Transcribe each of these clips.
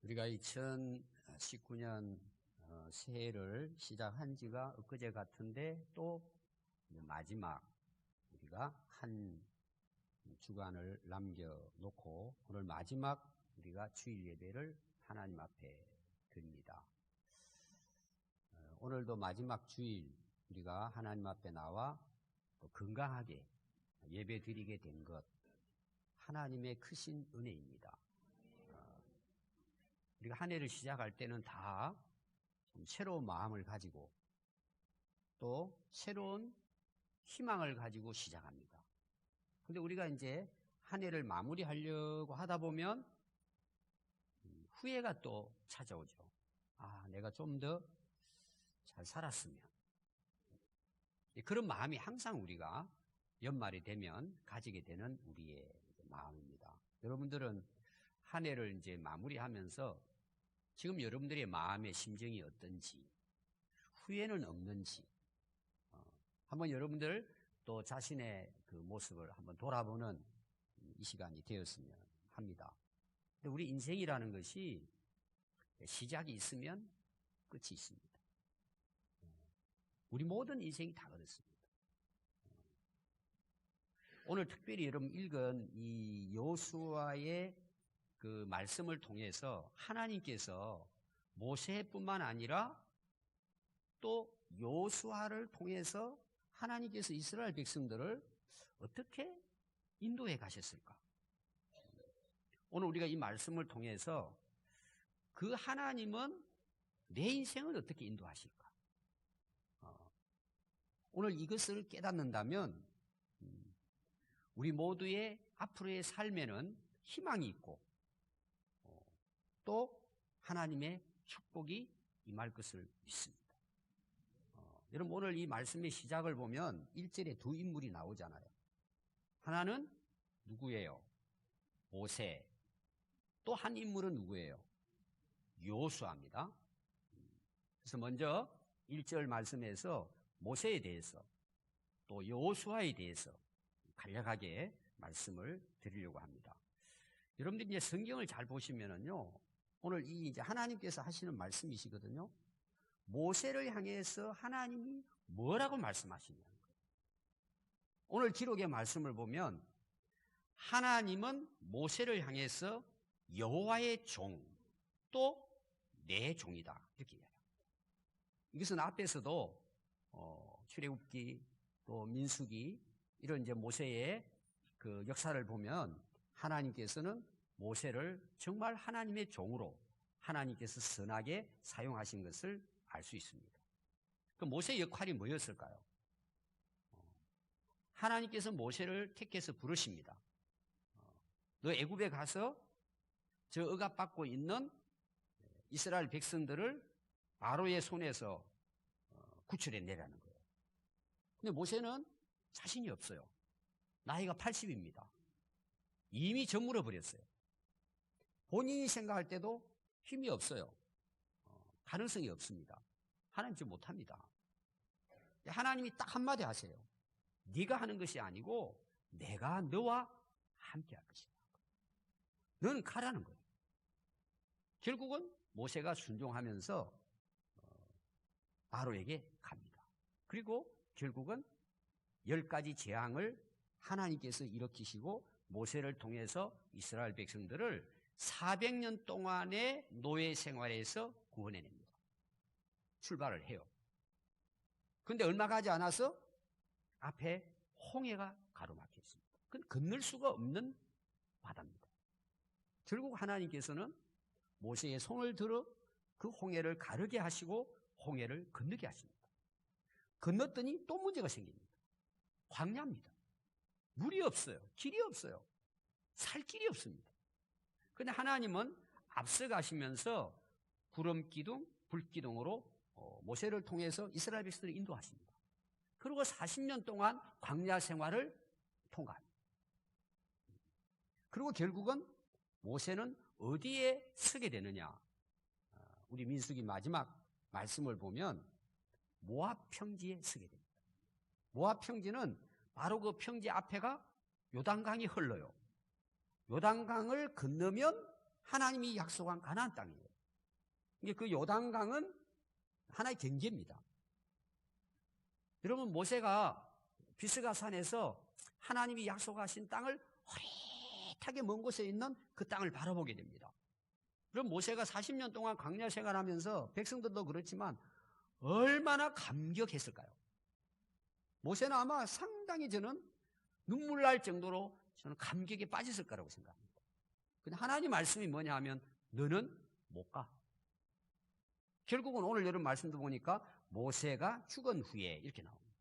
우리가 2019년 새해를 시작한 지가 엊그제 같은데 또 마지막 우리가 한 주간을 남겨놓고 오늘 마지막 우리가 주일 예배를 하나님 앞에 드립니다. 오늘도 마지막 주일 우리가 하나님 앞에 나와 또 건강하게 예배 드리게 된 것 하나님의 크신 은혜입니다. 우리가 한 해를 시작할 때는 다 새로운 마음을 가지고 또 새로운 희망을 가지고 시작합니다. 근데 우리가 이제 한 해를 마무리하려고 하다 보면 후회가 또 찾아오죠. 내가 좀 더 잘 살았으면. 그런 마음이 항상 우리가 연말이 되면 가지게 되는 우리의 마음입니다. 여러분들은 한 해를 이제 마무리하면서 지금 여러분들의 마음의 심정이 어떤지, 후회는 없는지, 한번 여러분들 또 자신의 그 모습을 한번 돌아보는 이 시간이 되었으면 합니다. 근데 우리 인생이라는 것이 시작이 있으면 끝이 있습니다. 우리 모든 인생이 다 그렇습니다. 오늘 특별히 여러분 읽은 이 여호수아의 그 말씀을 통해서 하나님께서 모세뿐만 아니라 또 여호수아를 통해서 하나님께서 이스라엘 백성들을 어떻게 인도해 가셨을까? 오늘 우리가 이 말씀을 통해서 그 하나님은 내 인생을 어떻게 인도하실까? 오늘 이것을 깨닫는다면 우리 모두의 앞으로의 삶에는 희망이 있고 또 하나님의 축복이 임할 것을 믿습니다. 여러분 오늘 이 말씀의 시작을 보면 1절에 두 인물이 나오잖아요. 하나는 누구예요? 모세. 또 한 인물은 누구예요? 여호수아입니다. 그래서 먼저 1절 말씀에서 모세에 대해서 또 여호수아에 대해서 간략하게 말씀을 드리려고 합니다. 여러분들이 이제 성경을 잘 보시면은요, 오늘 이 이제 하나님께서 하시는 말씀이시거든요. 모세를 향해서 하나님이 뭐라고 말씀하시냐는 거예요. 오늘 기록의 말씀을 보면 하나님은 모세를 향해서 여호와의 종, 또 내 종이다 이렇게 이야기합니다. 이것은 앞에서도 출애굽기 또 민수기 이런 이제 모세의 그 역사를 보면 하나님께서는 모세를 정말 하나님의 종으로 하나님께서 선하게 사용하신 것을 알 수 있습니다. 그 모세의 역할이 뭐였을까요? 하나님께서 모세를 택해서 부르십니다. 너 애굽에 가서 저 억압받고 있는 이스라엘 백성들을 바로의 손에서 구출해 내라는 거예요. 근데 모세는 자신이 없어요. 나이가 80입니다. 이미 저물어 버렸어요. 본인이 생각할 때도 힘이 없어요. 가능성이 없습니다. 하나님 저 못합니다. 하나님이 딱 한마디 하세요. 네가 하는 것이 아니고 내가 너와 함께 할 것이다. 너는 가라는 거예요. 결국은 모세가 순종하면서 바로에게 갑니다. 그리고 결국은 10가지 재앙을 하나님께서 일으키시고 모세를 통해서 이스라엘 백성들을 400년 동안의 노예 생활에서 구원해냅니다. 출발을 해요. 그런데 얼마 가지 않아서 앞에 홍해가 가로막혀 있습니다. 그건 건널 수가 없는 바다입니다. 결국 하나님께서는 모세의 손을 들어 그 홍해를 가르게 하시고 홍해를 건너게 하십니다. 건넜더니 또 문제가 생깁니다. 광야입니다. 물이 없어요. 길이 없어요. 살 길이 없습니다. 그런데 하나님은 앞서가시면서 구름 기둥, 불 기둥으로 모세를 통해서 이스라엘 백성들을 인도하십니다. 그리고 40년 동안 광야 생활을 통과합니다. 그리고 결국은 모세는 어디에 서게 되느냐? 우리 민수기 마지막 말씀을 보면 모압 평지에 서게 됩니다. 모압 평지는 바로 그 평지 앞에가 요단강이 흘러요. 요단강을 건너면 하나님이 약속한 가나안 땅이에요. 이게 그 요단강은 하나의 경계입니다. 여러분, 모세가 비스가 산에서 하나님이 약속하신 땅을 호릿하게 먼 곳에 있는 그 땅을 바라보게 됩니다. 그럼 모세가 40년 동안 광야 생활하면서 백성들도 그렇지만 얼마나 감격했을까요? 모세는 아마 상당히 저는 눈물 날 정도로 저는 감격에 빠졌을 거라고 생각합니다. 근데 하나님 말씀이 뭐냐 하면 너는 못 가. 결국은 오늘 여러분 말씀도 보니까 모세가 죽은 후에 이렇게 나옵니다.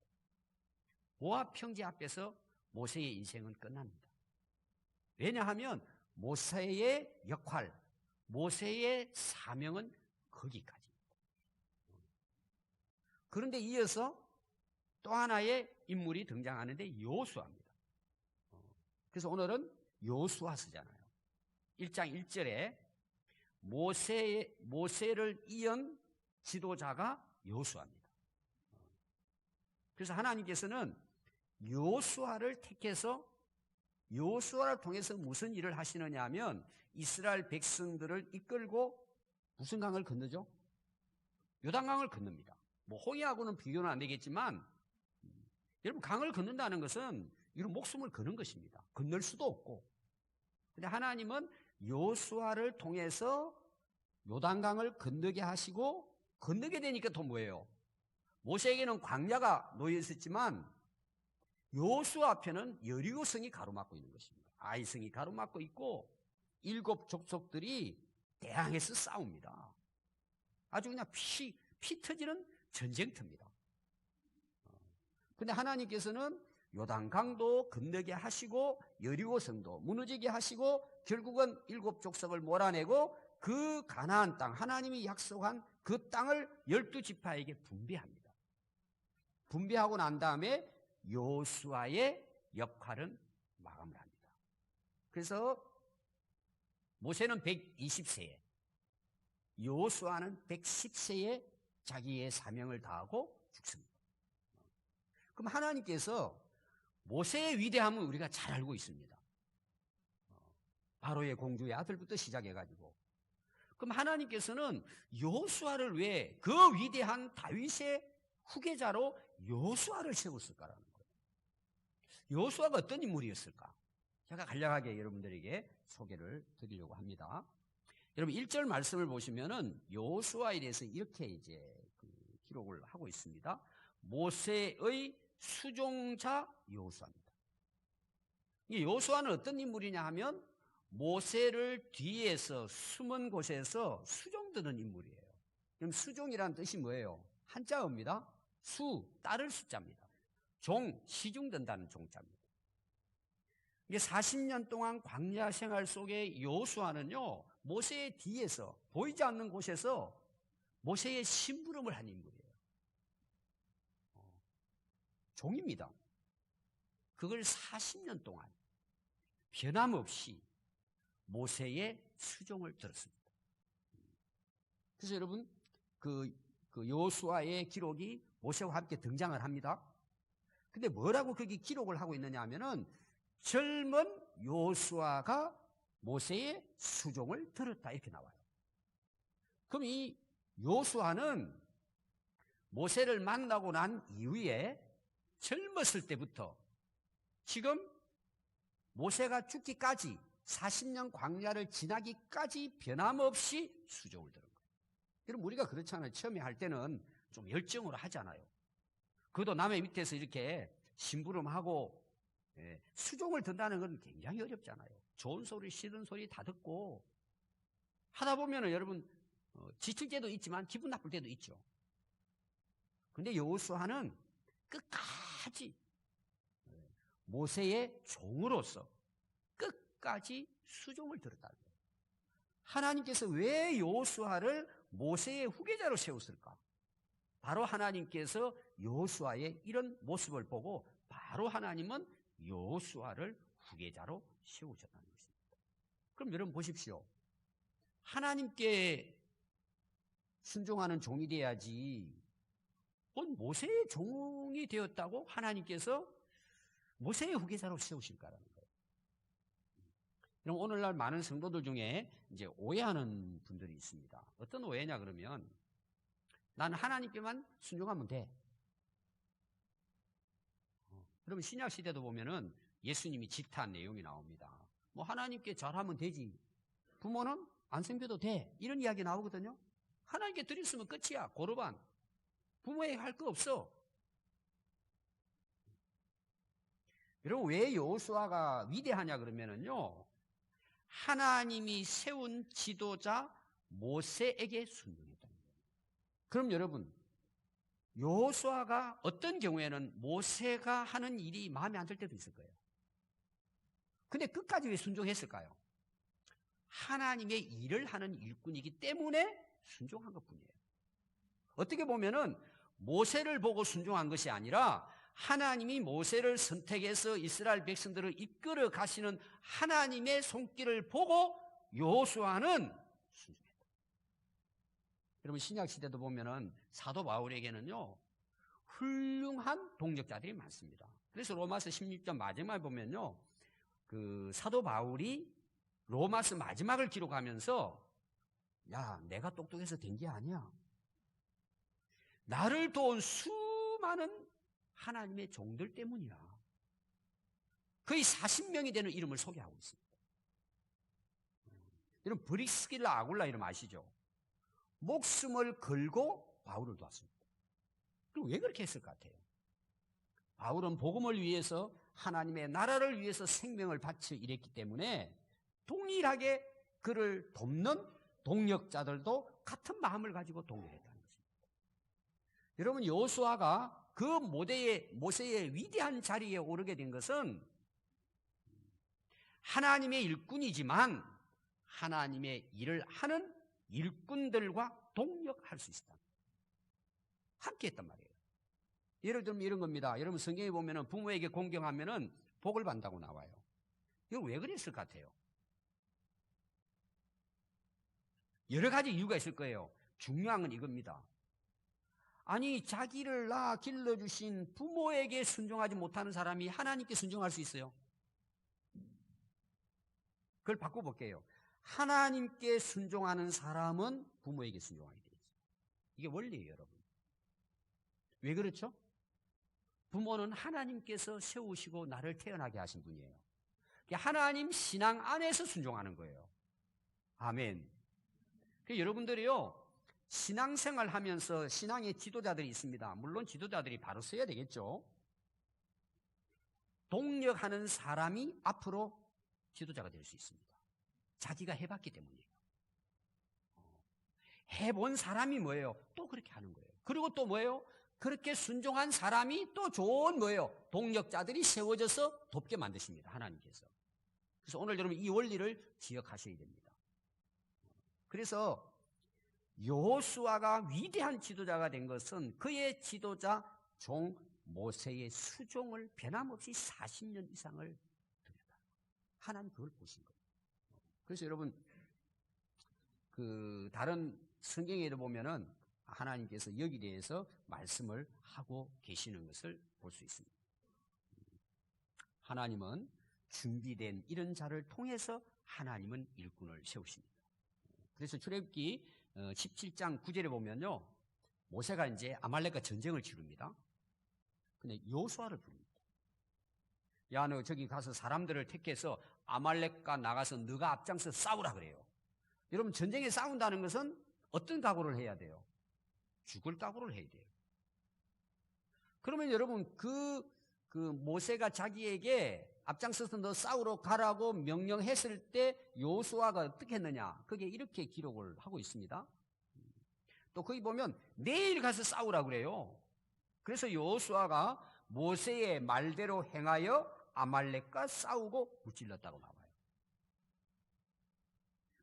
모압 평지 앞에서 모세의 인생은 끝납니다. 왜냐하면 모세의 역할, 모세의 사명은 거기까지입니다. 그런데 이어서 또 하나의 인물이 등장하는데 여호수아입니다. 그래서 오늘은 여호수아서잖아요. 1장 1절에 모세를 이은 지도자가 여호수아입니다. 그래서 하나님께서는 여호수아를 택해서 여호수아를 통해서 무슨 일을 하시느냐 하면 이스라엘 백성들을 이끌고 무슨 강을 건너죠? 요단강을 건넙니다. 뭐 홍해하고는 비교는 안 되겠지만 여러분, 강을 건넌다는 것은 이런 목숨을 거는 것입니다. 건널 수도 없고. 근데 하나님은 여호수아를 통해서 요단강을 건너게 하시고, 건너게 되니까 또 뭐예요? 모세에게는 광야가 놓여 있었지만 여호수아 앞에는 여리고성이 가로막고 있는 것입니다. 아이성이 가로막고 있고 7 족속들이 대항해서 싸웁니다. 아주 그냥 피 터지는 전쟁터입니다. 근데 하나님께서는 요단강도 건너게 하시고 여리고성도 무너지게 하시고 결국은 7 족속을 몰아내고 그 가나안 땅, 하나님이 약속한 그 땅을 12지파에게 분배합니다. 분배하고 난 다음에 여호수아의 역할은 마감을 합니다. 그래서 모세는 120세에, 여호수아는 110세에 자기의 사명을 다하고 죽습니다. 그럼 하나님께서 모세의 위대함을 우리가 잘 알고 있습니다. 바로의 공주의 아들부터 시작해가지고. 그럼 하나님께서는 여호수아를 왜 그 위대한 다윗의 후계자로 여호수아를 세웠을까라는 거예요. 여호수아가 어떤 인물이었을까? 제가 간략하게 여러분들에게 소개를 드리려고 합니다. 여러분 1절 말씀을 보시면은 여호수아에 대해서 이렇게 이제 기록을 하고 있습니다. 모세의 수종자 여호수아입니다. 이 여호수아는 어떤 인물이냐 하면 모세를 뒤에서 숨은 곳에서 수종드는 인물이에요. 그럼 수종이라는 뜻이 뭐예요? 한자어입니다. 수, 따를 숫자입니다. 종, 시중든다는 종자입니다. 이게 40년 동안 광야 생활 속에 여호수아는요, 모세의 뒤에서 보이지 않는 곳에서 모세의 심부름을 한 인물이에요. 종입니다. 그걸 40년 동안 변함없이 모세의 수종을 들었습니다. 그래서 여러분, 그 여호수아의 기록이 모세와 함께 등장을 합니다. 근데 뭐라고 거기 기록을 하고 있느냐 하면은 젊은 여호수아가 모세의 수종을 들었다 이렇게 나와요. 그럼 이 여호수아는 모세를 만나고 난 이후에 젊었을 때부터 지금 모세가 죽기까지 40년 광야를 지나기까지 변함없이 수종을 들은 거예요. 여러분, 우리가 그렇잖아요. 처음에 할 때는 좀 열정으로 하잖아요. 그것도 남의 밑에서 이렇게 심부름하고 수종을 든다는 건 굉장히 어렵잖아요. 좋은 소리, 싫은 소리 다 듣고 하다 보면은 여러분 지칠 때도 있지만 기분 나쁠 때도 있죠. 근데 여호수아는 끝까지 모세의 종으로서 끝까지 수종을 들었다는 거예요. 하나님께서 왜 여호수아를 모세의 후계자로 세웠을까? 바로 하나님께서 여호수아의 이런 모습을 보고 바로 하나님은 여호수아를 후계자로 세우셨다는 것입니다. 그럼 여러분 보십시오. 하나님께 순종하는 종이 돼야지 뭔 모세의 종이 되었다고 하나님께서 모세의 후계자로 세우실까라는 거예요. 그럼 오늘날 많은 성도들 중에 이제 오해하는 분들이 있습니다. 어떤 오해냐 그러면 난 하나님께만 순종하면 돼. 그러면 신약 시대도 보면은 예수님이 질타한 내용이 나옵니다. 뭐 하나님께 잘하면 되지. 부모는 안 섬겨도 돼. 이런 이야기 나오거든요. 하나님께 드렸으면 끝이야. 고르반. 부모에게 할 거 없어. 여러분 왜 여호수아가 위대하냐 그러면은요. 하나님이 세운 지도자 모세에게 순종했다는 거예요. 그럼 여러분 여호수아가 어떤 경우에는 모세가 하는 일이 마음에 안 들 때도 있을 거예요. 근데 끝까지 왜 순종했을까요? 하나님의 일을 하는 일꾼이기 때문에 순종한 것뿐이에요. 어떻게 보면은 모세를 보고 순종한 것이 아니라 하나님이 모세를 선택해서 이스라엘 백성들을 이끌어 가시는 하나님의 손길을 보고 여호수아는 순종했다. 여러분 신약 시대도 보면은 사도 바울에게는요 훌륭한 동력자들이 많습니다. 그래서 로마서 16장 마지막에 보면요 그 사도 바울이 로마서 마지막을 기록하면서 야 내가 똑똑해서 된 게 아니야. 나를 도운 수많은 하나님의 종들 때문이야. 거의 40명이 되는 이름을 소개하고 있습니다. 여러분 브리스길라 아굴라 이름 아시죠? 목숨을 걸고 바울을 도왔습니다. 그럼 왜 그렇게 했을 것 같아요? 바울은 복음을 위해서 하나님의 나라를 위해서 생명을 바쳐 일했기 때문에 동일하게 그를 돕는 동력자들도 같은 마음을 가지고 동력했다는 것입니다. 여러분 여호수아가 그 모세의 위대한 자리에 오르게 된 것은 하나님의 일꾼이지만 하나님의 일을 하는 일꾼들과 동력할 수 있다. 함께 했단 말이에요. 예를 들면 이런 겁니다. 여러분 성경에 보면은 부모에게 공경하면은 복을 받는다고 나와요. 이거 왜 그랬을 것 같아요? 여러 가지 이유가 있을 거예요. 중요한 건 이겁니다. 아니 자기를 낳아 길러주신 부모에게 순종하지 못하는 사람이 하나님께 순종할 수 있어요? 그걸 바꿔볼게요. 하나님께 순종하는 사람은 부모에게 순종하게 되어 있어요. 이게 원리예요, 여러분. 왜 그렇죠? 부모는 하나님께서 세우시고 나를 태어나게 하신 분이에요. 하나님 신앙 안에서 순종하는 거예요. 아멘. 여러분들이요, 신앙생활 하면서 신앙의 지도자들이 있습니다. 물론 지도자들이 바로 써야 되겠죠. 동력하는 사람이 앞으로 지도자가 될 수 있습니다. 자기가 해봤기 때문이에요. 해본 사람이 뭐예요? 또 그렇게 하는 거예요. 그리고 또 뭐예요? 그렇게 순종한 사람이 또 좋은 뭐예요? 동력자들이 세워져서 돕게 만드십니다. 하나님께서. 그래서 오늘 여러분 이 원리를 기억하셔야 됩니다. 그래서 여호수아가 위대한 지도자가 된 것은 그의 지도자 종 모세의 수종을 변함없이 40년 이상을 드렸다. 하나님 그걸 보신 거예요. 그래서 여러분 그 다른 성경에도 보면은 하나님께서 여기에 대해서 말씀을 하고 계시는 것을 볼 수 있습니다. 하나님은 준비된 이런 자를 통해서 하나님은 일꾼을 세우십니다. 그래서 출애굽기 17장 9절에 보면요, 모세가 이제 아말렉과 전쟁을 치릅니다. 근데 여호수아를 부릅니다. 야, 너 저기 가서 사람들을 택해서 아말렉과 나가서 너가 앞장서 싸우라 그래요. 여러분 전쟁에 싸운다는 것은 어떤 각오를 해야 돼요? 죽을 각오를 해야 돼요. 그러면 여러분 그 모세가 자기에게 앞장서서 너 싸우러 가라고 명령했을 때 여호수아가 어떻게 했느냐? 그게 이렇게 기록을 하고 있습니다. 또 거기 보면 내일 가서 싸우라 그래요. 그래서 여호수아가 모세의 말대로 행하여 아말렉과 싸우고 무찔렀다고 나와요.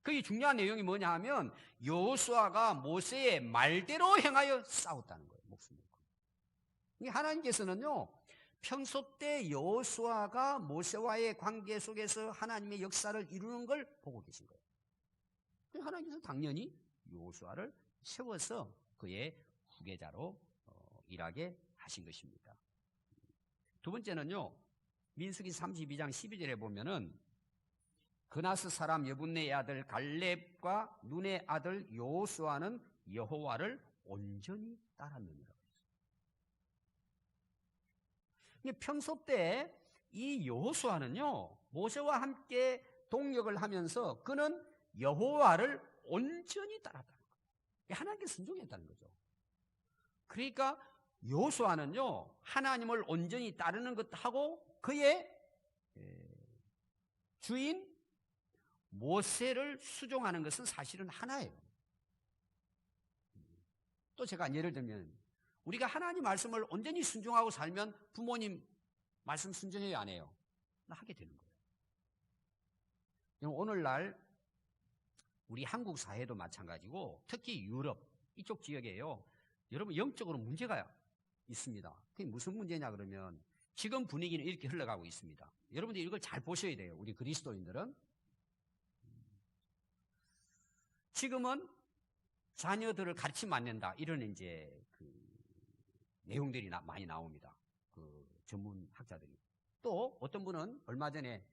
그게 중요한 내용이 뭐냐 하면 여호수아가 모세의 말대로 행하여 싸웠다는 거예요. 목숨을 걸고. 하나님께서는요, 평소 때 여호수아가 모세와의 관계 속에서 하나님의 역사를 이루는 걸 보고 계신 거예요. 하나님께서 당연히 여호수아를 세워서 그의 후계자로 일하게 하신 것입니다. 두 번째는요, 민수기 32장 12절에 보면은 그나스 사람 여분네의 아들 갈렙과 눈의 아들 여호수아는 여호와를 온전히 따랐느니라. 평소 때 이 여호수아는요, 모세와 함께 동역을 하면서 그는 여호와를 온전히 따랐다는 거예요. 하나님께 순종했다는 거죠. 그러니까 여호수아는요, 하나님을 온전히 따르는 것하고 그의 주인 모세를 수종하는 것은 사실은 하나예요. 또 제가 예를 들면 우리가 하나님 말씀을 온전히 순종하고 살면 부모님 말씀 순종해요, 안 해요? 하게 되는 거예요. 오늘날 우리 한국 사회도 마찬가지고 특히 유럽 이쪽 지역에요, 여러분 영적으로 문제가 있습니다. 그게 무슨 문제냐 그러면 지금 분위기는 이렇게 흘러가고 있습니다. 여러분들 이걸 잘 보셔야 돼요. 우리 그리스도인들은 지금은 자녀들을 가르치면 안 된다, 이런 이제 내용들이 많이 나옵니다. 전문 학자들이. 또 어떤 분은 얼마 전에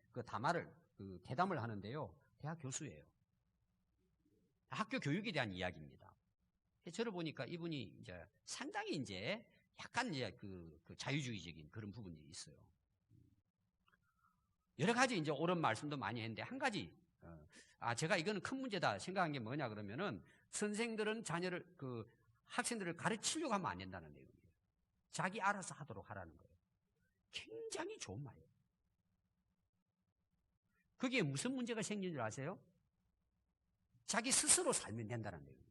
대담을 하는데요, 대학 교수예요. 학교 교육에 대한 이야기입니다. 저를 보니까 이분이 이제 상당히 이제 약간 이제 자유주의적인 그런 부분이 있어요. 여러 가지 이제 옳은 말씀도 많이 했는데 한 가지, 제가 이거는 큰 문제다 생각한 게 뭐냐 그러면은 선생들은 학생들을 가르치려고 하면 안 된다는 내용이에요. 자기 알아서 하도록 하라는 거예요. 굉장히 좋은 말이에요. 그게 무슨 문제가 생긴 줄 아세요? 자기 스스로 살면 된다는 내용이에요.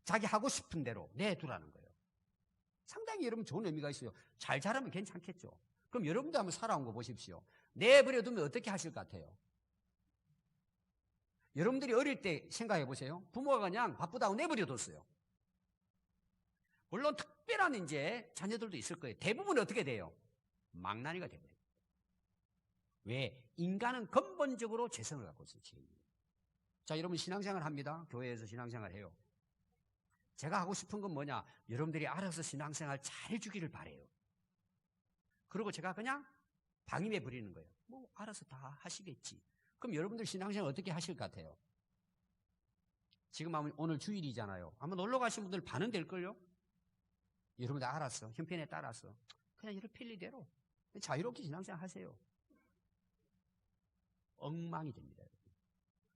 자기 하고 싶은 대로 내두라는 거예요. 상당히 여러분 좋은 의미가 있어요. 잘 자라면 괜찮겠죠. 그럼 여러분도 한번 살아온 거 보십시오. 내버려두면 어떻게 하실 것 같아요? 여러분들이 어릴 때 생각해 보세요. 부모가 그냥 바쁘다고 내버려뒀어요. 물론 특별한 이제 자녀들도 있을 거예요. 대부분 어떻게 돼요? 망나니가 돼버려요. 왜? 인간은 근본적으로 죄성을 갖고 있어요. 자, 여러분 신앙생활 합니다. 교회에서 신앙생활 해요. 제가 하고 싶은 건 뭐냐? 여러분들이 알아서 신앙생활 잘 해주기를 바래요. 그리고 제가 그냥 방임해 버리는 거예요. 뭐 알아서 다 하시겠지. 그럼 여러분들 신앙생활 어떻게 하실 것 같아요? 지금 오늘 주일이잖아요. 아마 놀러 가신 분들 반은 될걸요? 여러분들 알았어. 형편에 따라서 그냥 이런 편리대로 자유롭게 신앙생활 하세요. 엉망이 됩니다.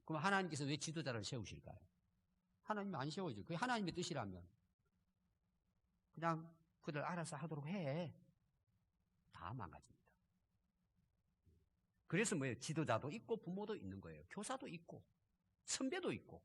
그럼 하나님께서 왜 지도자를 세우실까요? 하나님이 안 세워야죠. 그게 하나님의 뜻이라면 그냥 그들 알아서 하도록 해. 다 망가집니다. 그래서 뭐예요? 지도자도 있고 부모도 있는 거예요. 교사도 있고 선배도 있고.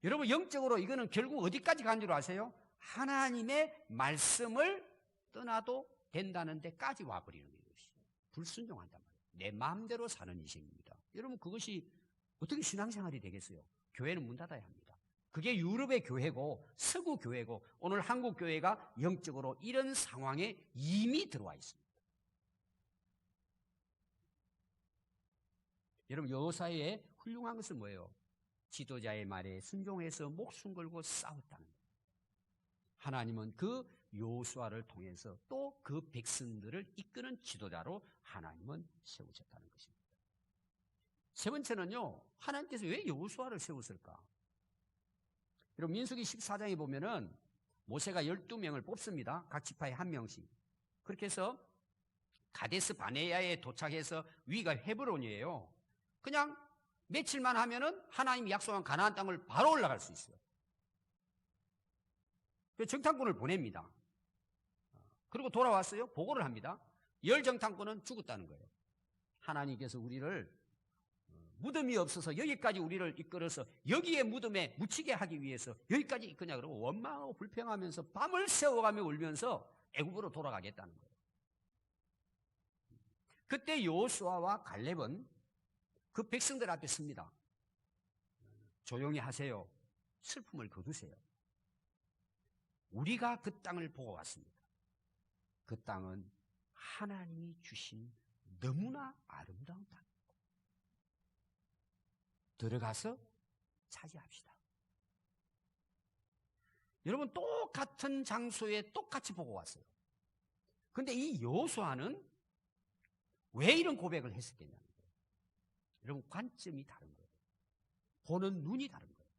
여러분 영적으로 이거는 결국 어디까지 간 줄 아세요? 하나님의 말씀을 떠나도 된다는 데까지 와버리는 것이 불순종한단 말이에요. 내 마음대로 사는 인생입니다. 여러분 그것이 어떻게 신앙생활이 되겠어요? 교회는 문 닫아야 합니다. 그게 유럽의 교회고 서구 교회고 오늘 한국 교회가 영적으로 이런 상황에 이미 들어와 있습니다. 여러분 여호사의 훌륭한 것은 뭐예요? 지도자의 말에 순종해서 목숨 걸고 싸웠다는 거예요. 하나님은 그 여호수아를 통해서 또 그 백성들을 이끄는 지도자로 하나님은 세우셨다는 것입니다. 세 번째는요, 하나님께서 왜 여호수아를 세웠을까? 여러분 민수기 14장에 보면은 모세가 12명을 뽑습니다. 각 지파에 한 명씩. 그렇게 해서 가데스 바네아에 도착해서 위가 헤브론이에요. 그냥 며칠만 하면은 하나님이 약속한 가나안 땅을 바로 올라갈 수 있어요. 정탐꾼을 보냅니다. 그리고 돌아왔어요. 보고를 합니다. 열 정탐꾼은 죽었다는 거예요. 하나님께서 우리를 무덤이 없어서 여기까지 우리를 이끌어서 여기에 무덤에 묻히게 하기 위해서 여기까지 이끄냐 그러고 원망하고 불평하면서 밤을 새워가며 울면서 애굽으로 돌아가겠다는 거예요. 그때 여호수아와 갈렙은 그 백성들 앞에 섭니다. 조용히 하세요. 슬픔을 거두세요. 우리가 그 땅을 보고 왔습니다. 그 땅은 하나님이 주신 너무나 아름다운 땅입니다. 들어가서 차지합시다. 여러분 똑같은 장소에 똑같이 보고 왔어요. 그런데 이 여호수아는 왜 이런 고백을 했었겠냐는 거예요. 여러분, 관점이 다른 거예요. 보는 눈이 다른 거예요.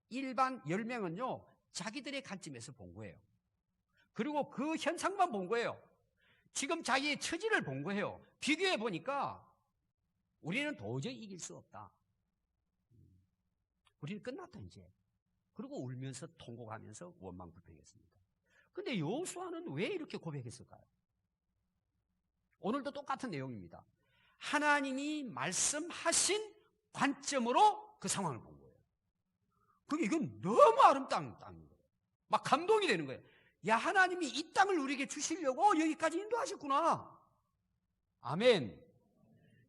일반 10명은요, 자기들의 관점에서 본 거예요. 그리고 그 현상만 본 거예요. 지금 자기의 처지를 본 거예요. 비교해 보니까 우리는 도저히 이길 수 없다. 우리는 끝났다 이제. 그리고 울면서 통곡하면서 원망불평했습니다. 근데 여호수아는 왜 이렇게 고백했을까요? 오늘도 똑같은 내용입니다. 하나님이 말씀하신 관점으로 그 상황을 본 거예요. 그게 이건 너무 아름다운 땅인 거예요. 막 감동이 되는 거예요. 야, 하나님이 이 땅을 우리에게 주시려고 여기까지 인도하셨구나. 아멘.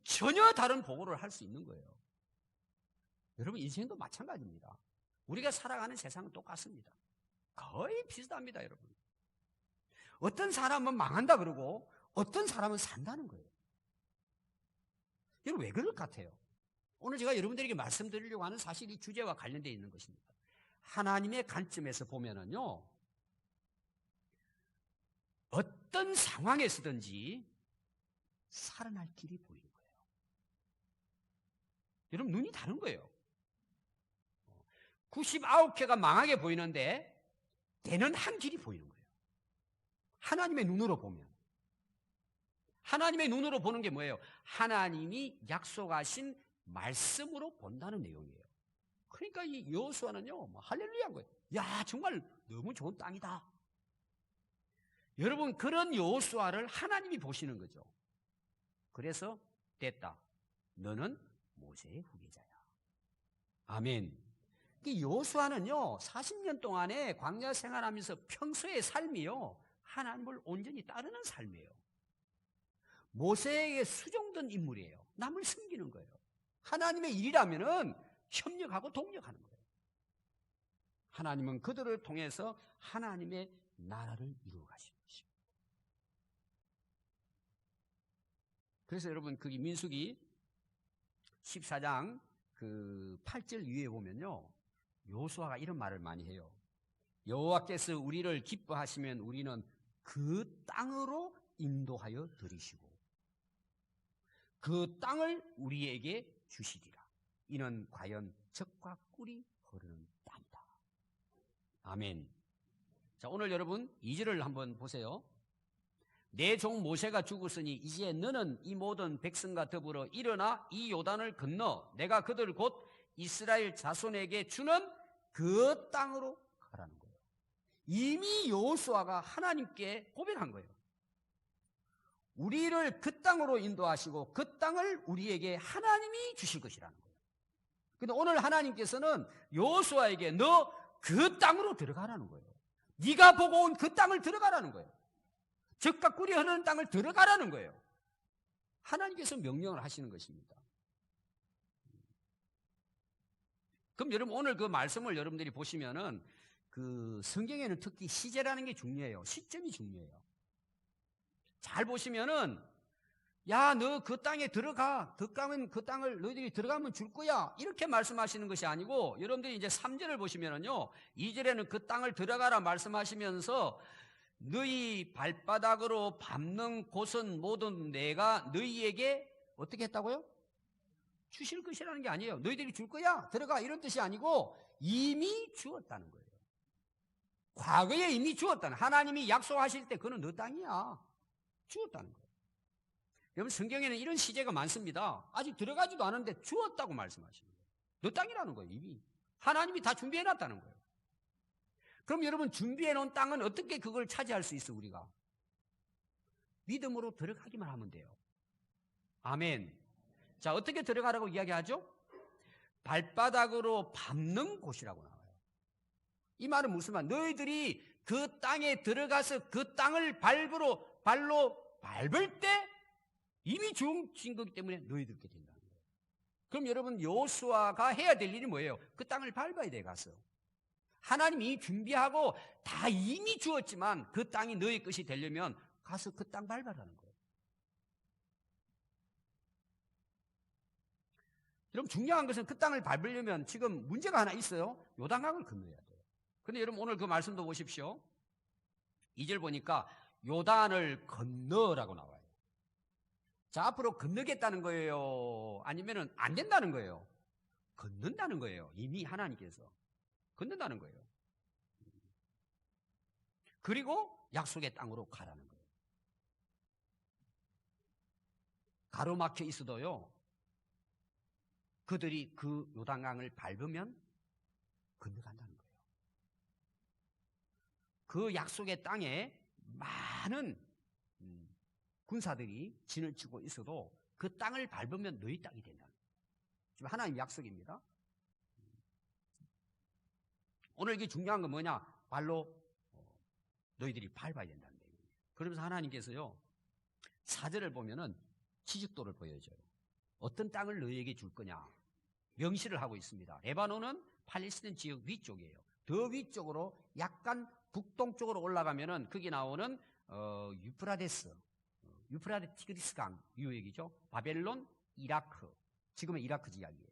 전혀 다른 보고를 할 수 있는 거예요. 여러분, 인생도 마찬가지입니다. 우리가 살아가는 세상은 똑같습니다. 거의 비슷합니다, 여러분. 어떤 사람은 망한다 그러고 어떤 사람은 산다는 거예요. 여러분, 왜 그럴 것 같아요? 오늘 제가 여러분들에게 말씀드리려고 하는 사실 이 주제와 관련되어 있는 것입니다. 하나님의 관점에서 보면은요, 어떤 상황에서든지 살아날 길이 보이는 거예요. 여러분, 눈이 다른 거예요. 99개가 망하게 보이는데 되는 한 길이 보이는 거예요. 하나님의 눈으로 보면. 하나님의 눈으로 보는 게 뭐예요? 하나님이 약속하신 말씀으로 본다는 내용이에요. 그러니까 이 여호수아는요, 할렐루야인 거예요. 야, 정말 너무 좋은 땅이다. 여러분, 그런 여호수아를 하나님이 보시는 거죠. 그래서 됐다. 너는 모세의 후계자야. 아멘. 여호수아는요, 40년 동안에 광야 생활하면서 평소의 삶이요, 하나님을 온전히 따르는 삶이에요. 모세에게 수종된 인물이에요. 남을 섬기는 거예요. 하나님의 일이라면은 협력하고 동력하는 거예요. 하나님은 그들을 통해서 하나님의 나라를 이루어 가시는 것입니다. 그래서 여러분, 거기 민수기 14장 그 8절 위에 보면요, 여호수아가 이런 말을 많이 해요. 여호와께서 우리를 기뻐하시면 우리는 그 땅으로 인도하여 들이시고 그 땅을 우리에게 주시리라. 이는 과연 젖과 꿀이 흐르는 땅이다. 아멘. 자, 오늘 여러분 2절을 한번 보세요. 내 종 모세가 죽었으니 이제 너는 이 모든 백성과 더불어 일어나 이 요단을 건너 내가 그들을 곧 이스라엘 자손에게 주는 그 땅으로 가라는 거예요. 이미 여호수아가 하나님께 고백한 거예요. 우리를 그 땅으로 인도하시고 그 땅을 우리에게 하나님이 주실 것이라는 거예요. 근데 오늘 하나님께서는 여호수아에게 너 그 땅으로 들어가라는 거예요. 네가 보고 온 그 땅을 들어가라는 거예요. 젖과 꿀이 흐르는 땅을 들어가라는 거예요. 하나님께서 명령을 하시는 것입니다. 그럼 여러분, 오늘 그 말씀을 여러분들이 보시면은 그 성경에는 특히 시제라는 게 중요해요. 시점이 중요해요. 잘 보시면은 야, 너 그 땅에 들어가. 그 땅을 너희들이 들어가면 줄 거야. 이렇게 말씀하시는 것이 아니고, 여러분들이 이제 3절을 보시면은요, 2절에는 그 땅을 들어가라 말씀하시면서 너희 발바닥으로 밟는 곳은 모든 내가 너희에게 어떻게 했다고요? 주실 것이라는 게 아니에요. 너희들이 줄 거야. 들어가. 이런 뜻이 아니고 이미 주었다는 거예요. 과거에 이미 주었다는, 하나님이 약속하실 때 그는 너 땅이야. 주었다는 거예요. 여러분, 성경에는 이런 시제가 많습니다. 아직 들어가지도 않았는데 주었다고 말씀하시는 거예요. 너 땅이라는 거예요. 이미 하나님이 다 준비해놨다는 거예요. 그럼 여러분, 준비해놓은 땅은 어떻게 그걸 차지할 수 있어? 우리가 믿음으로 들어가기만 하면 돼요. 아멘. 자, 어떻게 들어가라고 이야기하죠? 발바닥으로 밟는 곳이라고 나와요. 이 말은 무슨 말? 너희들이 그 땅에 들어가서 그 땅을 발로 밟을 때 이미 주어진 거기 때문에 너희들께 된다는 거예요. 그럼 여러분, 여호수아가 해야 될 일이 뭐예요? 그 땅을 밟아야 돼. 가서 하나님이 준비하고 다 이미 주었지만 그 땅이 너희 것이 되려면 가서 그 땅 밟아라는 거예요. 여러분, 중요한 것은 그 땅을 밟으려면 지금 문제가 하나 있어요. 요단강을 건너야 돼요. 그런데 여러분, 오늘 그 말씀도 보십시오. 2절 보니까 요단을 건너라고 나와요. 자, 앞으로 건너겠다는 거예요? 아니면은 안 된다는 거예요? 건넌다는 거예요. 이미 하나님께서. 건넌다는 거예요. 그리고 약속의 땅으로 가라는 거예요. 가로막혀 있어도요, 그들이 그 요단강을 밟으면 건너간다는 거예요. 그 약속의 땅에 많은 군사들이 진을 치고 있어도 그 땅을 밟으면 너희 땅이 된다는 거예요. 지금 하나님 약속입니다. 오늘 이게 중요한 건 뭐냐? 발로 너희들이 밟아야 된다는 거예요. 그러면서 하나님께서요, 4절을 보면은 지식도를 보여줘요. 어떤 땅을 너희에게 줄 거냐? 명시를 하고 있습니다. 레바논은 팔레스타인 지역 위쪽이에요. 더 위쪽으로 약간 북동쪽으로 올라가면은 거기 나오는 유프라데스, 티그리스강 유역이죠. 바벨론, 이라크, 지금의 이라크 지역이에요.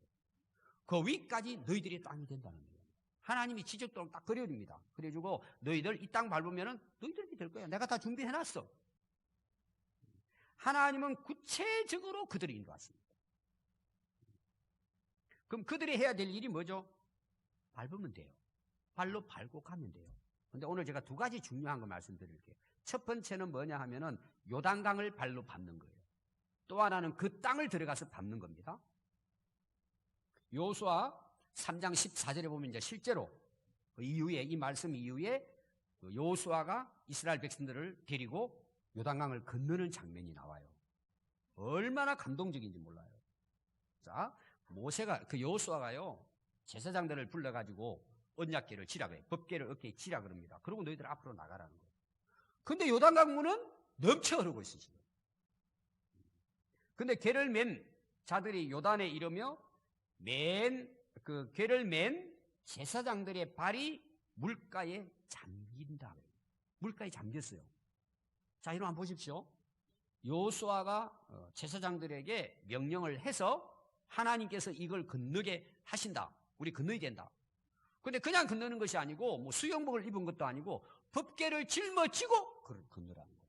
그 위까지 너희들의 땅이 된다는 거예요. 하나님이 지적도를 딱 그려줍니다. 그래주고 너희들 이 땅 밟으면은 너희들이 될 거야. 내가 다 준비해놨어. 하나님은 구체적으로 그들을 인도했습니다. 그럼 그들이 해야 될 일이 뭐죠? 밟으면 돼요. 발로 밟고 가면 돼요. 근데 오늘 제가 두 가지 중요한 거 말씀드릴게요. 첫 번째는 뭐냐 하면은 요단강을 발로 밟는 거예요. 또 하나는 그 땅을 들어가서 밟는 겁니다. 여호수아 3장 14절에 보면 이제 실제로 이후에 이 말씀 이후에 여호수아가 이스라엘 백성들을 데리고 요단강을 건너는 장면이 나와요. 얼마나 감동적인지 몰라요. 자, 모세가 그 여호수아가요 제사장들을 불러가지고 언약궤를 지라고 해요. 법궤를 어깨에 지라 그럽니다. 그리고 너희들 앞으로 나가라는 거예요. 근데 요단강 문은 넘쳐 흐르고 있으시죠. 근데 궤를 맨 자들이 요단에 이르며 그 궤를 맨 제사장들의 발이 물가에 잠긴다. 물가에 잠겼어요. 자, 이거 한번 보십시오. 여호수아가 제사장들에게 명령을 해서 하나님께서 이걸 건너게 하신다. 우리 건너야 된다. 근데 그냥 건너는 것이 아니고 뭐 수영복을 입은 것도 아니고 법궤를 짊어지고 그걸 건너라는 거예요.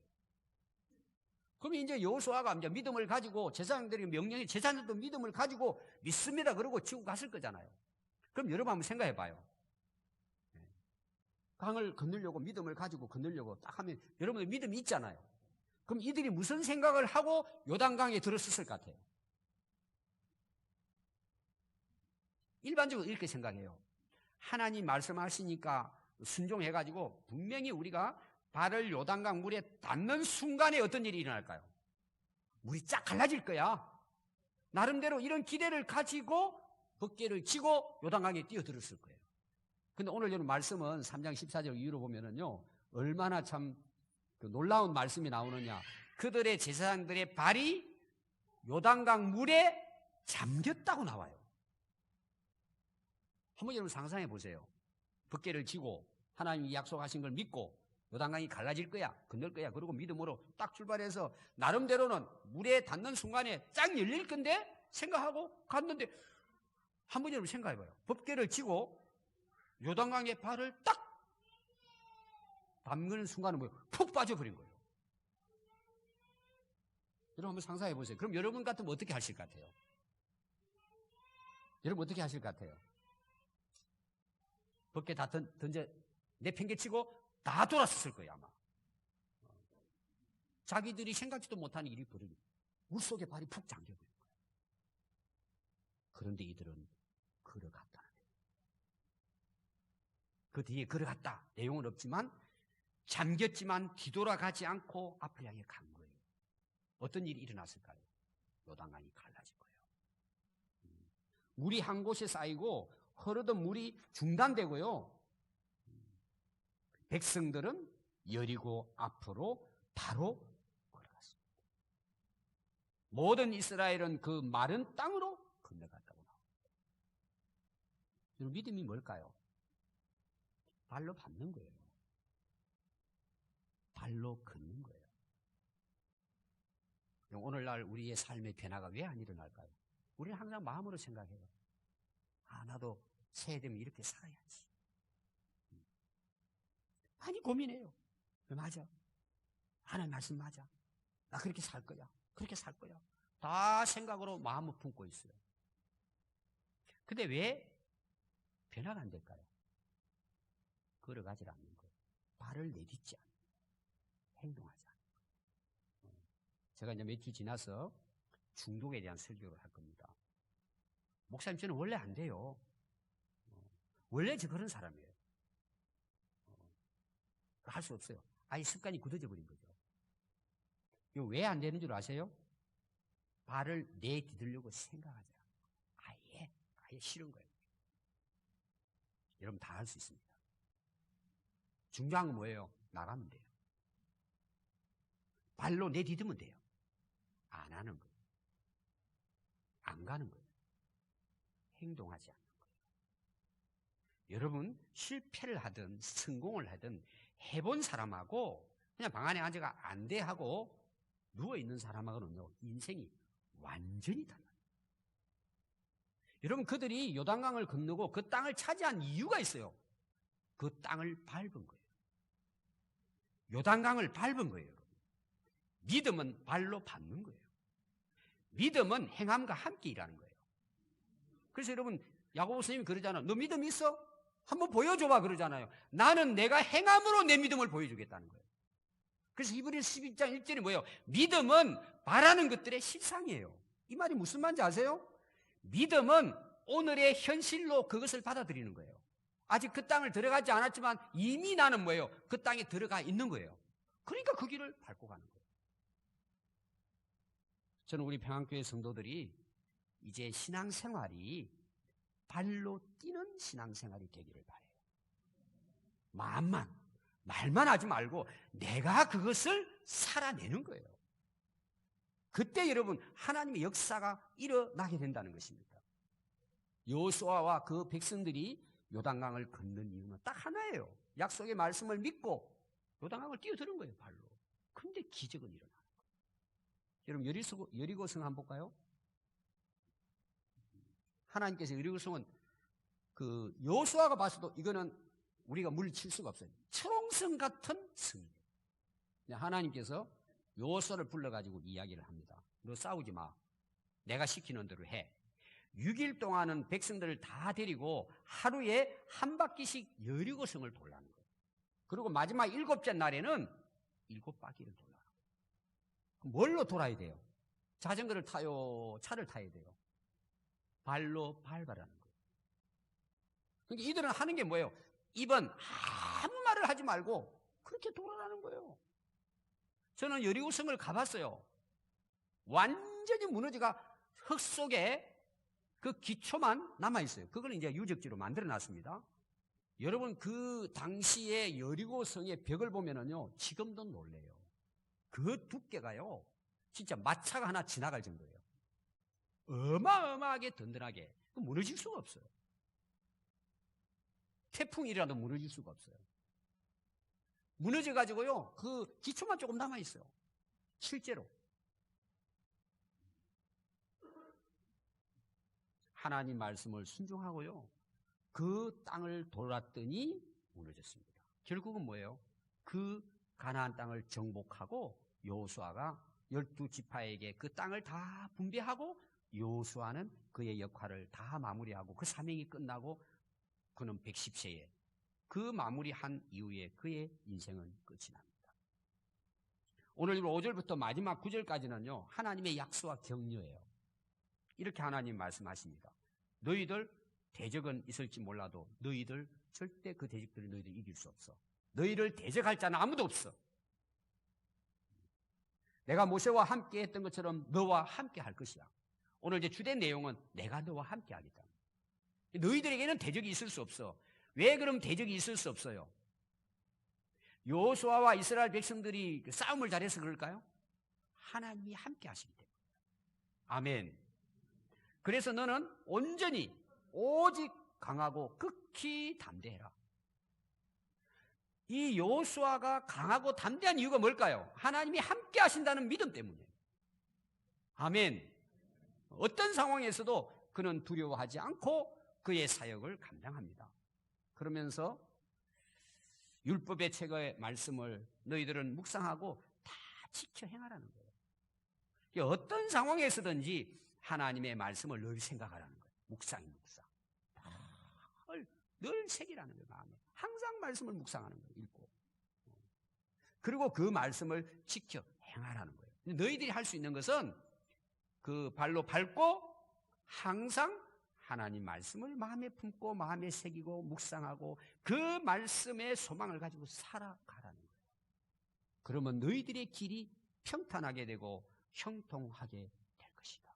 그럼 이제 여호수아가 이제 믿음을 가지고 제사장들이 명령이 제사장들도 믿음을 가지고 믿습니다. 그러고 지고 갔을 거잖아요. 그럼 여러분 한번 생각해 봐요. 강을 건너려고 믿음을 가지고 건너려고 딱 하면 여러분들 믿음이 있잖아요. 그럼 이들이 무슨 생각을 하고 요단강에 들어섰을 것 같아요? 일반적으로 이렇게 생각해요. 하나님 말씀하시니까 순종해가지고 분명히 우리가 발을 요단강 물에 닿는 순간에 어떤 일이 일어날까요? 물이 쫙 갈라질 거야. 나름대로 이런 기대를 가지고 법궤를 지고 요단강에 뛰어들었을 거예요. 근데 오늘 여러분 말씀은 3장 14절 이후로 보면은요, 얼마나 참 놀라운 말씀이 나오느냐. 그들의 제사장들의 발이 요단강 물에 잠겼다고 나와요. 한번 여러분 상상해 보세요. 법궤를 지고 하나님이 약속하신 걸 믿고 요단강이 갈라질 거야, 건널 거야. 그리고 믿음으로 딱 출발해서 나름대로는 물에 닿는 순간에 쫙 열릴 건데 생각하고 갔는데 한번 여러분 생각해 봐요. 법궤를 지고 요단강에 발을 딱 담그는 순간은 뭐예요? 푹 빠져버린 거예요. 여러분 한번 상상해 보세요. 그럼 여러분 같으면 어떻게 하실 것 같아요? 여러분 어떻게 하실 것 같아요? 법궤 다 던져 내팽개치고 다 돌았을 거예요 아마. 자기들이 생각지도 못한 일이 벌어지고 물속에 발이 푹 잠겨버린 거예요. 그런데 이들은 걸어갔다는 거예요. 그 뒤에 걸어갔다 내용은 없지만 잠겼지만 뒤돌아가지 않고 앞을 향해 간 거예요. 어떤 일이 일어났을까요? 요단강이 갈라진 거예요. 물이 한 곳에 쌓이고 흐르던 물이 중단되고요. 백성들은 여리고 앞으로 바로 걸어갔습니다. 모든 이스라엘은 그 마른 땅으로 건너갔다고 나옵니다. 여러분 믿음이 뭘까요? 발로 밟는 거예요. 발로 걷는 거예요. 오늘날 우리의 삶의 변화가 왜 안 일어날까요? 우리는 항상 마음으로 생각해요. 아, 나도 새해 되면 이렇게 살아야지. 많이 고민해요. 맞아. 하나님 말씀 맞아. 나 그렇게 살 거야. 그렇게 살 거야. 다 생각으로 마음을 품고 있어요. 근데 왜 변화가 안 될까요? 걸어가질 않는 거예요. 발을 내딛지 않는 거예요. 행동하지 않는 거예요. 제가 이제 몇 주 지나서 중독에 대한 설교를 할 겁니다. 목사님, 저는 원래 안 돼요. 원래 저 그런 사람이에요. 할 수 없어요. 아예 습관이 굳어져 버린 거죠. 이거 왜 안 되는 줄 아세요? 발을 내디디려고 생각하지 않아요. 아예 싫은 거예요. 여러분 다 할 수 있습니다. 중요한 건 뭐예요? 나가면 돼요. 발로 내디디면 돼요. 안 하는 거예요. 안 가는 거예요. 행동하지 않는 거예요. 여러분 실패를 하든 성공을 하든 해본 사람하고 그냥 방 안에 앉아가 안 돼 하고 누워있는 사람하고는요, 인생이 완전히 달라요. 여러분, 그들이 요단강을 건너고 그 땅을 차지한 이유가 있어요. 그 땅을 밟은 거예요. 요단강을 밟은 거예요. 여러분. 믿음은 발로 밟는 거예요. 믿음은 행함과 함께 일하는 거예요. 그래서 여러분, 야고보 선생님이 그러잖아요. 너 믿음 있어? 한번 보여줘봐 그러잖아요. 나는 내가 행함으로 내 믿음을 보여주겠다는 거예요. 그래서 히브리서 11장 1절이 뭐예요? 믿음은 바라는 것들의 실상이에요. 이 말이 무슨 말인지 아세요? 믿음은 오늘의 현실로 그것을 받아들이는 거예요. 아직 그 땅을 들어가지 않았지만 이미 나는 뭐예요? 그 땅에 들어가 있는 거예요. 그러니까 그 길을 밟고 가는 거예요. 저는 우리 평안교회 성도들이 이제 신앙생활이 발로 뛰는 신앙생활이 되기를 바라요. 말만 하지 말고 내가 그것을 살아내는 거예요. 그때 여러분 하나님의 역사가 일어나게 된다는 것입니다. 여호수아와 그 백성들이 요단강을 건넌 이유는 딱 하나예요. 약속의 말씀을 믿고 요단강을 뛰어드는 거예요, 발로. 그런데 기적은 일어나는 거예요. 여러분 여리고성 한번 볼까요? 하나님께서 여리고성은 그 여호수아가 봤어도 이거는 우리가 물리칠 수가 없어요. 철옹성 같은 성이에요. 하나님께서 여호수아를 불러가지고 이야기를 합니다. 너 싸우지 마. 내가 시키는 대로 해. 6일 동안은 백성들을 다 데리고 하루에 한 바퀴씩 여리고성을 돌라는 거예요. 그리고 마지막 7째 날에는 7바퀴를 돌라는 거예요. 뭘로 돌아야 돼요? 자전거를 타요? 차를 타야 돼요? 발로 밟아라는 거예요. 그러니까 이들은 하는 게 뭐예요? 입은 아무 말을 하지 말고 그렇게 돌아가는 거예요. 저는 여리고성을 가봤어요. 완전히 무너지가 흙 속에 그 기초만 남아있어요. 그걸 이제 유적지로 만들어 놨습니다. 여러분, 그 당시에 여리고성의 벽을 보면은요, 지금도 놀래요. 그 두께가요, 진짜 마차가 하나 지나갈 정도예요. 어마어마하게 든든하게. 무너질 수가 없어요. 태풍이라도 무너질 수가 없어요. 무너져가지고요, 그 기초만 조금 남아있어요. 실제로. 하나님 말씀을 순종하고요, 그 땅을 돌았더니 무너졌습니다. 결국은 뭐예요? 그 가나안 땅을 정복하고 여호수아가 12지파에게 그 땅을 다 분배하고 여호수아는 그의 역할을 다 마무리하고 그 사명이 끝나고 그는 110세에 그 마무리한 이후에 그의 인생은 끝이 납니다. 오늘 5절부터 마지막 9절까지는요, 하나님의 약속과 격려예요. 이렇게 하나님 말씀하십니다. 너희들 대적은 있을지 몰라도 너희들 절대 그 대적들을 너희들 이길 수 없어. 너희를 대적할 자는 아무도 없어. 내가 모세와 함께 했던 것처럼 너와 함께 할 것이야. 오늘 이제 주된 내용은 내가 너와 함께 하겠다. 너희들에게는 대적이 있을 수 없어. 왜 그럼 대적이 있을 수 없어요? 여호수아와 이스라엘 백성들이 싸움을 잘해서 그럴까요? 하나님이 함께 하시기 때문에. 아멘. 그래서 너는 온전히 오직 강하고 극히 담대해라. 이 여호수아가 강하고 담대한 이유가 뭘까요? 하나님이 함께 하신다는 믿음 때문이에요. 아멘. 어떤 상황에서도 그는 두려워하지 않고 그의 사역을 감당합니다. 그러면서 율법의 책의 말씀을 너희들은 묵상하고 다 지켜 행하라는 거예요. 어떤 상황에서든지 하나님의 말씀을 늘 생각하라는 거예요. 묵상. 늘 새기라는 거예요. 마음에. 항상 말씀을 묵상하는 거예요. 읽고. 그리고 그 말씀을 지켜 행하라는 거예요. 너희들이 할 수 있는 것은 그 발로 밟고 항상 하나님 말씀을 마음에 품고 마음에 새기고 묵상하고 그 말씀의 소망을 가지고 살아가라는 거예요. 그러면 너희들의 길이 평탄하게 되고 형통하게 될 것이다.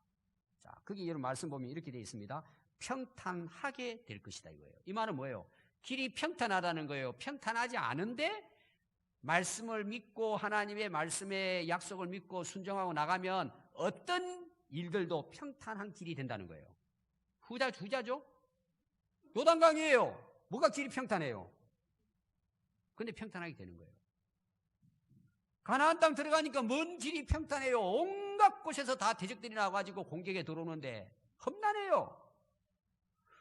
자, 거기 여러분 말씀 보면 이렇게 되어 있습니다. 평탄하게 될 것이다 이거예요. 이 말은 뭐예요? 길이 평탄하다는 거예요. 평탄하지 않은데 말씀을 믿고 하나님의 말씀의 약속을 믿고 순종하고 나가면 어떤 일들도 평탄한 길이 된다는 거예요. 후자죠? 요단강이에요. 뭐가 길이 평탄해요? 근데 평탄하게 되는 거예요. 가나안 땅 들어가니까 뭔 길이 평탄해요. 온갖 곳에서 다 대적들이 나와가지고 공격에 들어오는데 험난해요.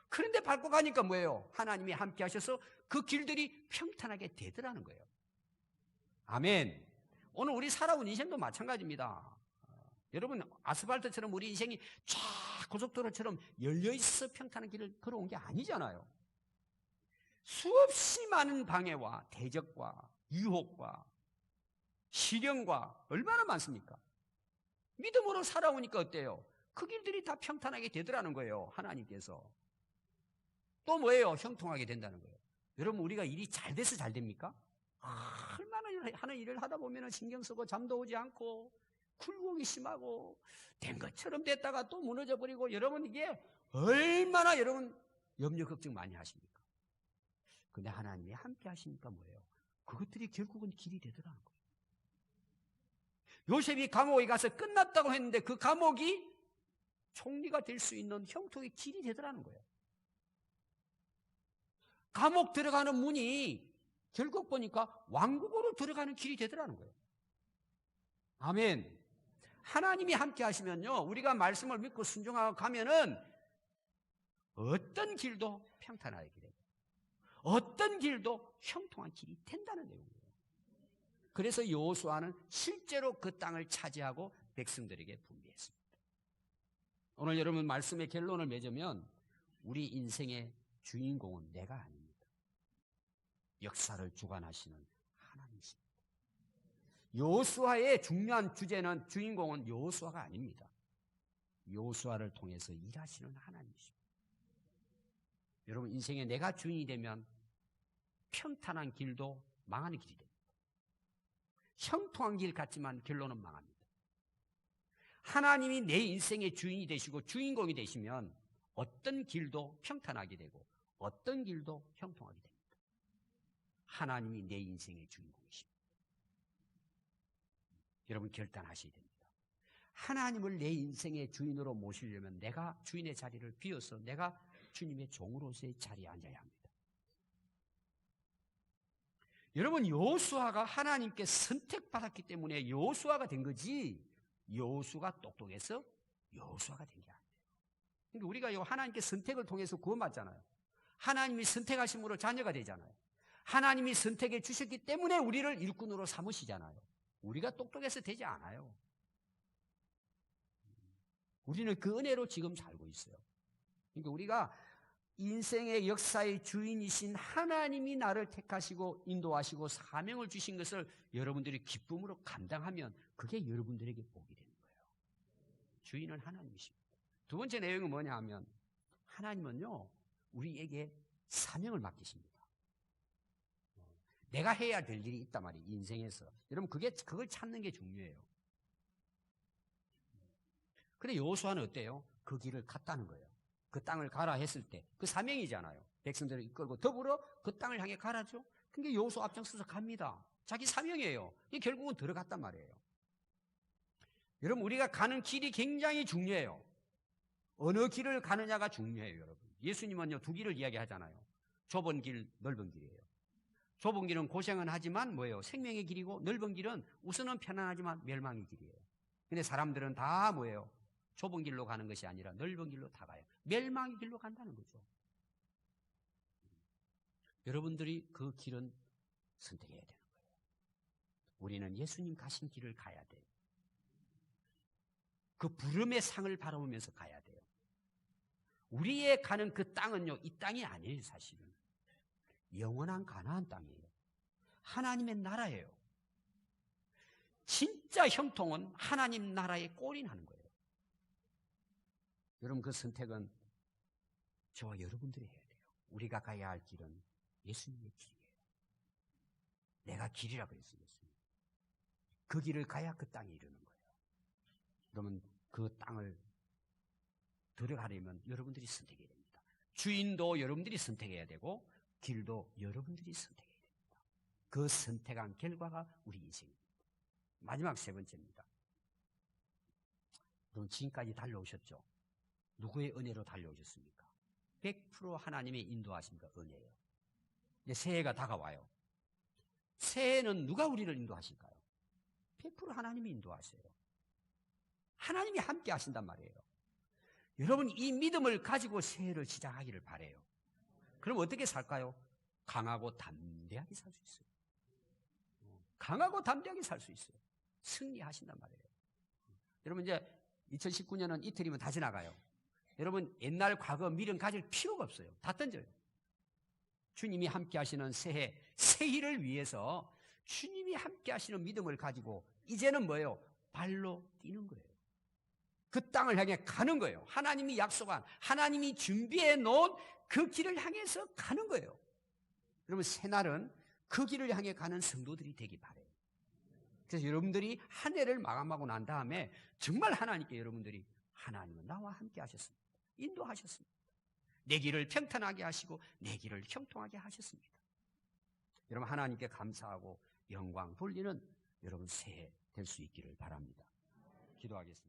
그런데 밟고 가니까 뭐예요? 하나님이 함께 하셔서 그 길들이 평탄하게 되더라는 거예요. 아멘. 오늘 우리 살아온 인생도 마찬가지입니다. 여러분 아스팔트처럼 우리 인생이 쫙 고속도로처럼 열려있어 평탄한 길을 걸어온 게 아니잖아요. 수없이 많은 방해와 대적과 유혹과 시련과 얼마나 많습니까? 믿음으로 살아오니까 어때요? 그 길들이 다 평탄하게 되더라는 거예요. 하나님께서. 또 뭐예요? 형통하게 된다는 거예요. 여러분 우리가 일이 잘 돼서 잘 됩니까? 얼마나 하는 일을 하다 보면 신경 쓰고 잠도 오지 않고 굴곡이 심하고 된 것처럼 됐다가 또 무너져 버리고 여러분 이게 얼마나 여러분 염려 걱정 많이 하십니까? 근데 하나님이 함께 하시니까 뭐예요? 그것들이 결국은 길이 되더라는 거예요. 요셉이 감옥에 가서 끝났다고 했는데 그 감옥이 총리가 될 수 있는 형통의 길이 되더라는 거예요. 감옥 들어가는 문이 결국 보니까 왕국으로 들어가는 길이 되더라는 거예요. 아멘. 하나님이 함께 하시면요, 우리가 말씀을 믿고 순종하고 가면은 어떤 길도 평탄하게 되고 어떤 길도 형통한 길이 된다는 내용이에요. 그래서 여호수아는 실제로 그 땅을 차지하고 백성들에게 분배했습니다. 오늘 여러분 말씀의 결론을 맺으면 우리 인생의 주인공은 내가 아닙니다. 역사를 주관하시는 하나님이십니다. 여호수아의 중요한 주제는 주인공은 여호수아가 아닙니다. 여호수아를 통해서 일하시는 하나님이십니다. 여러분 인생에 내가 주인이 되면 평탄한 길도 망하는 길이 됩니다. 형통한 길 같지만 결론은 망합니다. 하나님이 내 인생의 주인이 되시고 주인공이 되시면 어떤 길도 평탄하게 되고 어떤 길도 형통하게 됩니다. 하나님이 내 인생의 주인공이십니다. 여러분 결단하셔야 됩니다. 하나님을 내 인생의 주인으로 모시려면 내가 주인의 자리를 비워서 내가 주님의 종으로서의 자리에 앉아야 합니다. 여러분 여호수아가 하나님께 선택받았기 때문에 여호수아가 된 거지 여호수아가 똑똑해서 여호수아가 된 게 아니에요. 그러니까 우리가 하나님께 선택을 통해서 구원받잖아요. 하나님이 선택하심으로 자녀가 되잖아요. 하나님이 선택해 주셨기 때문에 우리를 일꾼으로 삼으시잖아요. 우리가 똑똑해서 되지 않아요. 우리는 그 은혜로 지금 살고 있어요. 그러니까 우리가 인생의 역사의 주인이신 하나님이 나를 택하시고 인도하시고 사명을 주신 것을 여러분들이 기쁨으로 감당하면 그게 여러분들에게 복이 되는 거예요. 주인은 하나님이십니다. 두 번째 내용은 뭐냐 하면 하나님은요 우리에게 사명을 맡기십니다. 내가 해야 될 일이 있단 말이에요. 인생에서. 여러분 그걸 찾는 게 중요해요. 근데 여호수아는 어때요? 그 길을 갔다는 거예요. 그 땅을 가라 했을 때 그 사명이잖아요. 백성들을 이끌고 더불어 그 땅을 향해 가라죠. 그러니까 여호수아 앞장서서 갑니다. 자기 사명이에요. 이게 결국은 들어갔단 말이에요. 여러분 우리가 가는 길이 굉장히 중요해요. 어느 길을 가느냐가 중요해요. 여러분 예수님은요 두 길을 이야기하잖아요. 좁은 길, 넓은 길이에요. 좁은 길은 고생은 하지만 뭐예요? 생명의 길이고 넓은 길은 우선은 편안하지만 멸망의 길이에요. 근데 사람들은 다 뭐예요? 좁은 길로 가는 것이 아니라 넓은 길로 다 가요. 멸망의 길로 간다는 거죠. 여러분들이 그 길은 선택해야 되는 거예요. 우리는 예수님 가신 길을 가야 돼요. 그 부름의 상을 바라보면서 가야 돼요. 우리의 가는 그 땅은요, 이 땅이 아니에요, 사실은. 영원한 가나안 땅이에요. 하나님의 나라예요. 진짜 형통은 하나님 나라에 꼴인하는 거예요. 여러분, 그 선택은 저와 여러분들이 해야 돼요. 우리가 가야 할 길은 예수님의 길이에요. 내가 길이라고 했어요, 예수님. 그 길을 가야 그 땅에 이르는 거예요. 그러면 그 땅을 들어가려면 여러분들이 선택해야 됩니다. 주인도 여러분들이 선택해야 되고 길도 여러분들이 선택해야 됩니다. 그 선택한 결과가 우리 인생입니다. 마지막 세 번째입니다. 여러분, 지금까지 달려오셨죠? 누구의 은혜로 달려오셨습니까? 100% 하나님의 인도하심과 은혜예요. 이제 새해가 다가와요. 새해는 누가 우리를 인도하실까요? 100% 하나님이 인도하세요. 하나님이 함께 하신단 말이에요. 여러분, 이 믿음을 가지고 새해를 시작하기를 바라요. 그럼 어떻게 살까요? 강하고 담대하게 살 수 있어요. 강하고 담대하게 살 수 있어요. 승리하신단 말이에요. 여러분, 이제 2019년은 이틀이면 다 지나가요. 여러분, 옛날 과거 미련 가질 필요가 없어요. 다 던져요. 주님이 함께 하시는 새해, 새해를 위해서 주님이 함께 하시는 믿음을 가지고 이제는 뭐예요? 발로 뛰는 거예요. 그 땅을 향해 가는 거예요. 하나님이 약속한, 하나님이 준비해 놓은 그 길을 향해서 가는 거예요. 여러분, 새날은 그 길을 향해 가는 성도들이 되기 바라요. 그래서 여러분들이 한 해를 마감하고 난 다음에 정말 하나님께 여러분들이 하나님은 나와 함께 하셨습니다. 인도하셨습니다. 내 길을 평탄하게 하시고 내 길을 형통하게 하셨습니다. 여러분, 하나님께 감사하고 영광 돌리는 여러분 새해 될 수 있기를 바랍니다. 기도하겠습니다.